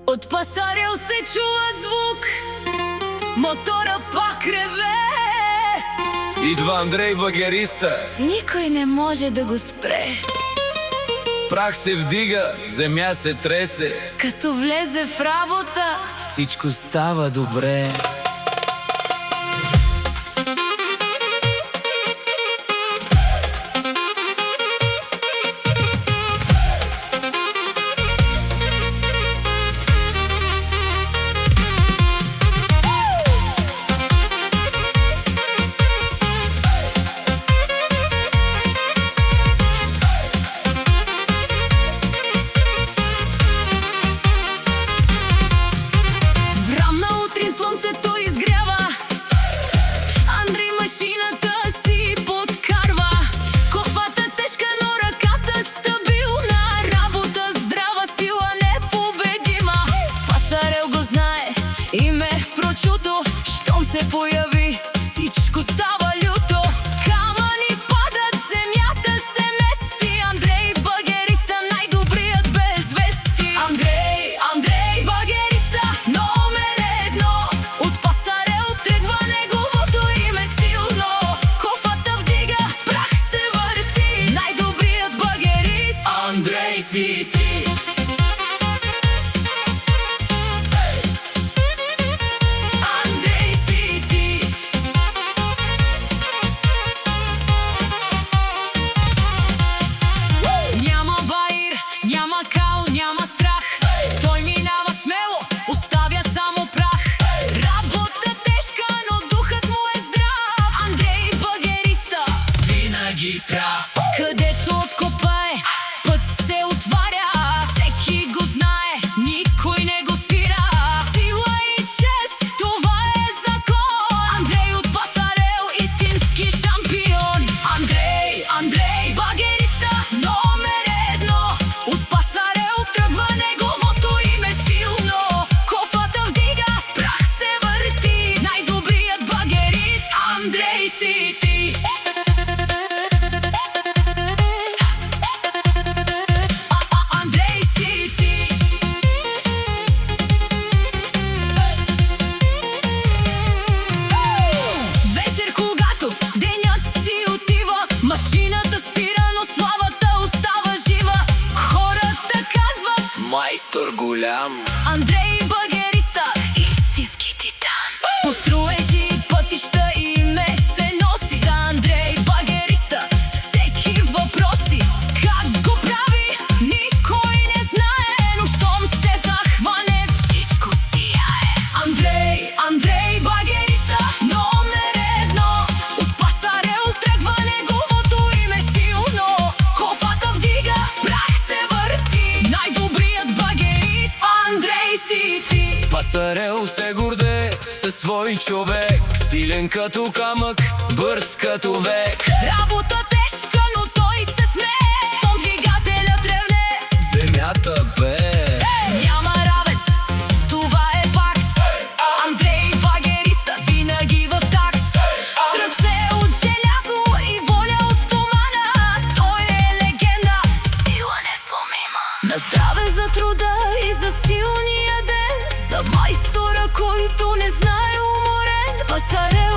От пасарел се чува звук, мотора пак реве. Идва Андрей багериста, Никой не може да го спре. прах се вдига, земя се тресе. Като влезе в работа, Всичко става добре. слънцето изгрява, Андрей машината си подкарва. Кофата тежка, но ръката стабилна, работа здрава, сила непобедима. Пасарел го знае, име прочуто, щом се появи, всичко става люто. Камъни падат, земята се мести, Андрей багериста, най-добрият без вести. Андрей багериста, номер едно. От пасарел тръгва неговото име силно. Кофата вдига, прах се върти, най-добрият багерист Андрей си ти. Андрей си ти. Няма баир, няма кал, няма страх. Той минава смело, оставя само прах. Работа тежка, но духът му е здрав. Андрей багериста, винаги прав. Където копае, път се отваря. Всеки го знае, никой не го спира. Сила и чест, това е закон. Андрей от пасарел, истински шампион. Андрей багериста, номер едно. От пасарел тръгва неговото име силно. Кофата вдига, прах се върти, най-добрият багерист Андрей си ти. Андрей си ти. Вечер, когато денят си отива, машината спира, но славата остава жива. Хората казват: Майстор голям. Андрей багериста, истински титан. По строежи и пътища име се носи. За Андрей багериста всеки въпроси. Как го прави, никой не знае, но щом се захване, всичко сияе. Андрей багериста, номер едно. От пасарел тръгва неговото име силно. Кофата вдига, прах се върти, най-добрият багерист Андрей си ти. Пасарел се горде със свой човек, силен като камък, бърз като век. Работа тежка, но той се смее, щом двигателят ревне. Земята бе. Няма равен, това е факт. Андрей багериста, винаги в такт. С ръце от желязо и воля от стомана. Той е легенда, сила несломима. На здраве за труда и за силния ден, за майстора, който не знае уморен. Пасарел